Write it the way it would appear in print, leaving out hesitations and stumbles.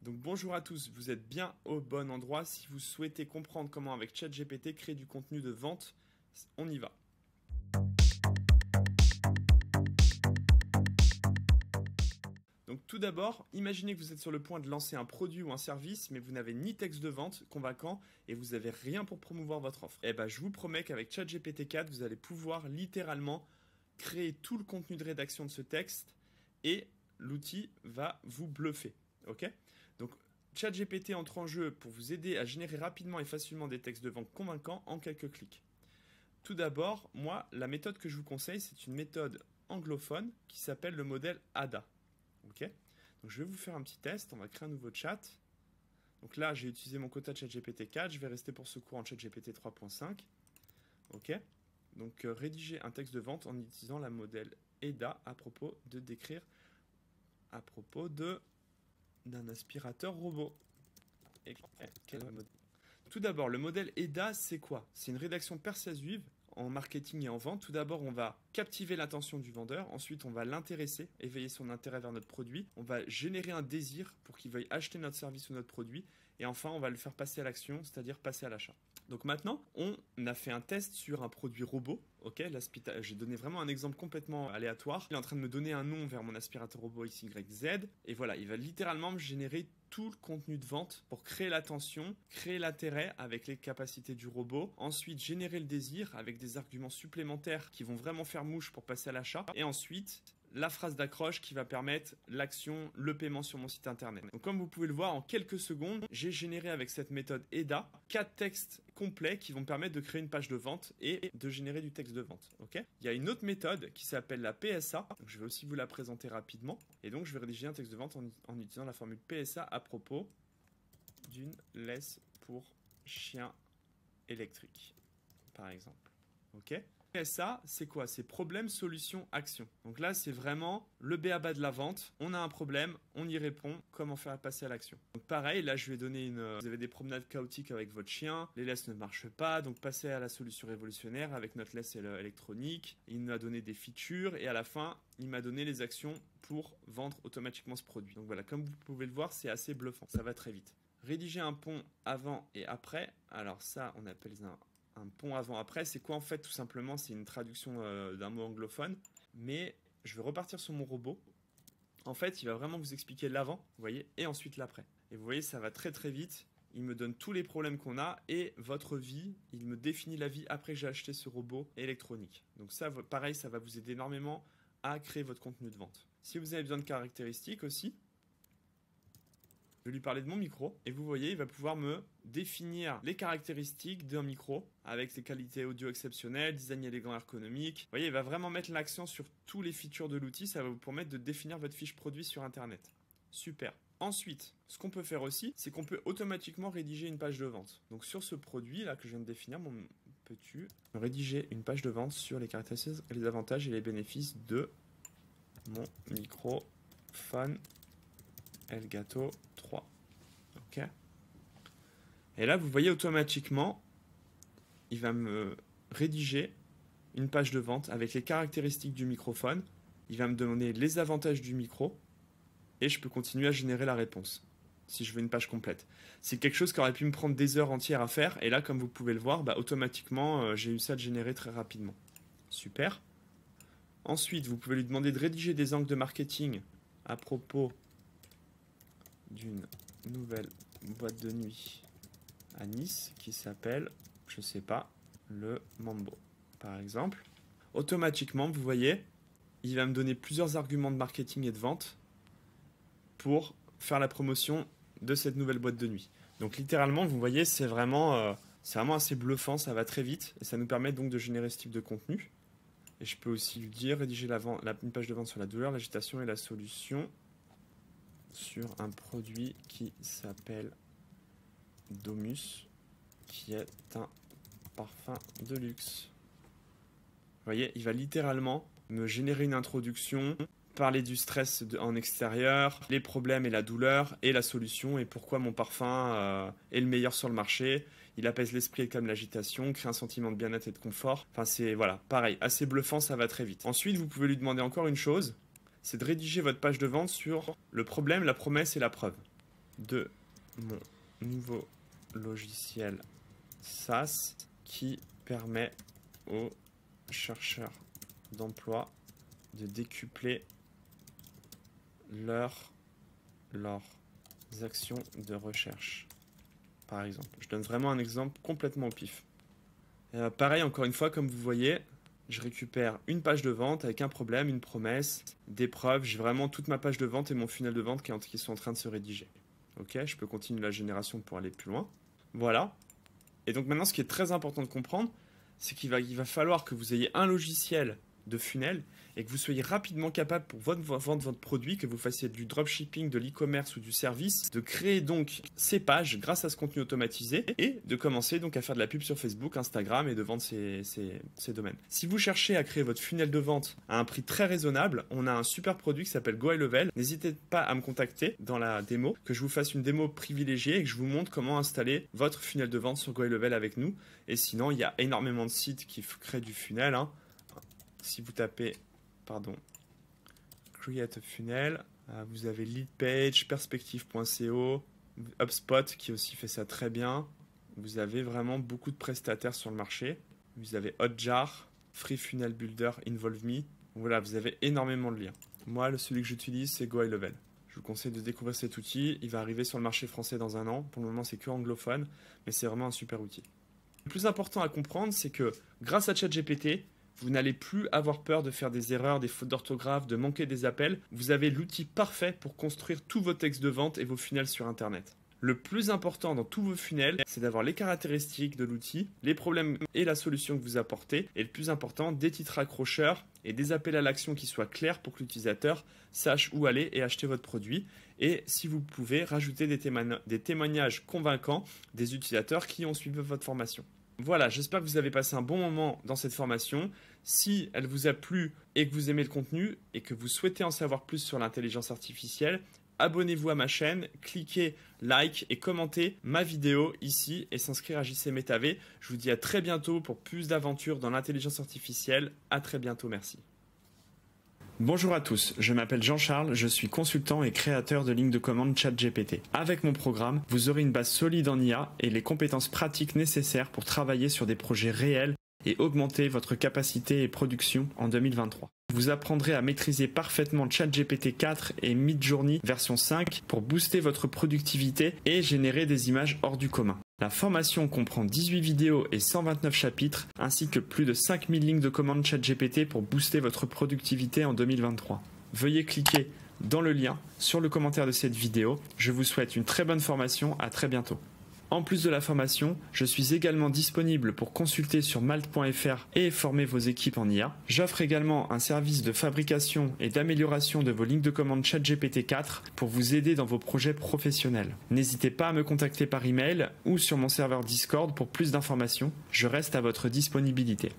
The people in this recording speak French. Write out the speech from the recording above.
Donc bonjour à tous, vous êtes bien au bon endroit. Si vous souhaitez comprendre comment avec ChatGPT créer du contenu de vente, on y va. Donc tout d'abord, imaginez que vous êtes sur le point de lancer un produit ou un service, mais vous n'avez ni texte de vente convaincant et vous n'avez rien pour promouvoir votre offre. Eh bien je vous promets qu'avec ChatGPT 4, vous allez pouvoir littéralement créer tout le contenu de rédaction de ce texte et l'outil va vous bluffer. Ok ? Donc ChatGPT entre en jeu pour vous aider à générer rapidement et facilement des textes de vente convaincants en quelques clics. Tout d'abord, moi, la méthode que je vous conseille, c'est une méthode anglophone qui s'appelle le modèle ADA. Ok ? Donc je vais vous faire un petit test, on va créer un nouveau chat. Donc là, j'ai utilisé mon quota de ChatGPT 4, je vais rester pour ce cours en ChatGPT 3.5. Ok ? Donc rédiger un texte de vente en utilisant la modèle ADA à propos de décrire à propos d'un aspirateur robot. Tout d'abord, le modèle ADA, c'est quoi? C'est une rédaction persuasive en marketing et en vente. Tout d'abord, on va captiver l'attention du vendeur. Ensuite, on va l'intéresser, éveiller son intérêt vers notre produit. On va générer un désir pour qu'il veuille acheter notre service ou notre produit. Et enfin, on va le faire passer à l'action, c'est-à-dire passer à l'achat. Donc maintenant, on a fait un test sur un produit robot. Ok, j'ai donné vraiment un exemple complètement aléatoire. Il est en train de me donner un nom vers mon aspirateur robot XYZ. Et voilà, il va littéralement me générer tout le contenu de vente pour créer l'attention, créer l'intérêt avec les capacités du robot. Ensuite, générer le désir avec des arguments supplémentaires qui vont vraiment faire mouche pour passer à l'achat. Et ensuite, la phrase d'accroche qui va permettre l'action, le paiement sur mon site internet. Donc comme vous pouvez le voir, en quelques secondes, j'ai généré avec cette méthode ADA 4 textes complets qui vont me permettre de créer une page de vente et de générer du texte de vente. Okay ? Il y a une autre méthode qui s'appelle la PSA. Donc, je vais aussi vous la présenter rapidement. Et donc je vais rédiger un texte de vente en utilisant la formule PSA à propos d'une laisse pour chien électrique, par exemple. Ok ? PSA, c'est quoi? C'est problème, solution, action. Donc là, c'est vraiment le b.a.-ba de la vente. On a un problème, on y répond. Comment faire passer à l'action? Donc pareil, là, je vais donner vous avez des promenades chaotiques avec votre chien. Les laisses ne marchent pas. Donc passez à la solution révolutionnaire avec notre laisse électronique. Il nous a donné des features et à la fin, il m'a donné les actions pour vendre automatiquement ce produit. Donc voilà, comme vous pouvez le voir, c'est assez bluffant. Ça va très vite. Rédiger un pont avant et après. Alors ça, on appelle ça un pont avant-après, c'est quoi en fait? Tout simplement, c'est une traduction d'un mot anglophone. Mais je vais repartir sur mon robot. En fait, il va vraiment vous expliquer l'avant, vous voyez, et ensuite l'après. Et vous voyez, ça va très très vite. Il me donne tous les problèmes qu'on a et votre vie. Il me définit la vie après que j'ai acheté ce robot électronique. Donc ça, pareil, ça va vous aider énormément à créer votre contenu de vente. Si vous avez besoin de caractéristiques aussi, je vais lui parler de mon micro et vous voyez, il va pouvoir me définir les caractéristiques d'un micro avec ses qualités audio exceptionnelles, design élégant ergonomique. Vous voyez, il va vraiment mettre l'accent sur tous les features de l'outil. Ça va vous permettre de définir votre fiche produit sur Internet. Super. Ensuite, ce qu'on peut faire aussi, c'est qu'on peut automatiquement rédiger une page de vente. Donc sur ce produit là que je viens de définir, peux-tu rédiger une page de vente sur les caractéristiques, les avantages et les bénéfices de mon microphone Elgato 3. Ok. Et là, vous voyez automatiquement, il va me rédiger une page de vente avec les caractéristiques du microphone. Il va me donner les avantages du micro et je peux continuer à générer la réponse si je veux une page complète. C'est quelque chose qui aurait pu me prendre des heures entières à faire et là, comme vous pouvez le voir, automatiquement, j'ai eu ça de générer très rapidement. Super. Ensuite, vous pouvez lui demander de rédiger des angles de marketing à propos d'une nouvelle boîte de nuit à Nice qui s'appelle, je sais pas, le Mambo, par exemple. Automatiquement, vous voyez, il va me donner plusieurs arguments de marketing et de vente pour faire la promotion de cette nouvelle boîte de nuit. Donc littéralement, vous voyez, c'est vraiment assez bluffant, ça va très vite et ça nous permet donc de générer ce type de contenu. Et je peux aussi lui dire rédiger une page de vente sur la douleur, l'agitation et la solution sur un produit qui s'appelle Domus, qui est un parfum de luxe. Vous voyez, il va littéralement me générer une introduction, parler du stress en extérieur, les problèmes et la douleur, et la solution, et pourquoi mon parfum est le meilleur sur le marché. Il apaise l'esprit et calme l'agitation, crée un sentiment de bien-être et de confort. Enfin, c'est, voilà, pareil, assez bluffant, ça va très vite. Ensuite, vous pouvez lui demander encore une chose, c'est de rédiger votre page de vente sur le problème, la promesse et la preuve. de mon nouveau logiciel SaaS qui permet aux chercheurs d'emploi de décupler leurs actions de recherche. Par exemple, je donne vraiment un exemple complètement au pif. Pareil, encore une fois, comme vous voyez, je récupère une page de vente avec un problème, une promesse, des preuves. J'ai vraiment toute ma page de vente et mon funnel de vente qui sont en train de se rédiger. Ok, je peux continuer la génération pour aller plus loin. Voilà. Et donc maintenant, ce qui est très important de comprendre, c'est qu'il va falloir que vous ayez un logiciel de funnel et que vous soyez rapidement capable pour vendre votre produit, que vous fassiez du dropshipping, de l'e-commerce ou du service, de créer donc ces pages grâce à ce contenu automatisé et de commencer donc à faire de la pub sur Facebook, Instagram et de vendre ces domaines. Si vous cherchez à créer votre funnel de vente à un prix très raisonnable, on a un super produit qui s'appelle GoHighLevel. N'hésitez pas à me contacter dans la démo, que je vous fasse une démo privilégiée et que je vous montre comment installer votre funnel de vente sur GoHighLevel avec nous. Et sinon, il y a énormément de sites qui créent du funnel. Si vous tapez Create a Funnel, vous avez Leadpage, Perspective.co, HubSpot qui aussi fait ça très bien. Vous avez vraiment beaucoup de prestataires sur le marché. Vous avez Hotjar, Free Funnel Builder, Involve Me. Voilà, vous avez énormément de liens. Moi, celui que j'utilise, c'est GoHighLevel. Je vous conseille de découvrir cet outil. Il va arriver sur le marché français dans 1 an. Pour le moment, c'est que anglophone, mais c'est vraiment un super outil. Le plus important à comprendre, c'est que grâce à ChatGPT, vous n'allez plus avoir peur de faire des erreurs, des fautes d'orthographe, de manquer des appels. Vous avez l'outil parfait pour construire tous vos textes de vente et vos funnels sur Internet. Le plus important dans tous vos funnels, c'est d'avoir les caractéristiques de l'outil, les problèmes et la solution que vous apportez. Et le plus important, des titres accrocheurs et des appels à l'action qui soient clairs pour que l'utilisateur sache où aller et acheter votre produit. Et si vous pouvez, rajouter des témoignages convaincants des utilisateurs qui ont suivi votre formation. Voilà, j'espère que vous avez passé un bon moment dans cette formation. Si elle vous a plu et que vous aimez le contenu et que vous souhaitez en savoir plus sur l'intelligence artificielle, abonnez-vous à ma chaîne, cliquez like et commentez ma vidéo ici et s'inscrire à JC MetaV. Je vous dis à très bientôt pour plus d'aventures dans l'intelligence artificielle. À très bientôt, merci. Bonjour à tous, je m'appelle Jean-Charles, je suis consultant et créateur de lignes de commande ChatGPT. Avec mon programme, vous aurez une base solide en IA et les compétences pratiques nécessaires pour travailler sur des projets réels et augmenter votre capacité et production en 2023. Vous apprendrez à maîtriser parfaitement ChatGPT 4 et Midjourney version 5 pour booster votre productivité et générer des images hors du commun. La formation comprend 18 vidéos et 129 chapitres, ainsi que plus de 5000 lignes de commande ChatGPT pour booster votre productivité en 2023. Veuillez cliquer dans le lien sur le commentaire de cette vidéo. Je vous souhaite une très bonne formation, à très bientôt. En plus de la formation, je suis également disponible pour consulter sur malte.fr et former vos équipes en IA. J'offre également un service de fabrication et d'amélioration de vos lignes de commande ChatGPT 4 pour vous aider dans vos projets professionnels. N'hésitez pas à me contacter par email ou sur mon serveur Discord pour plus d'informations. Je reste à votre disponibilité.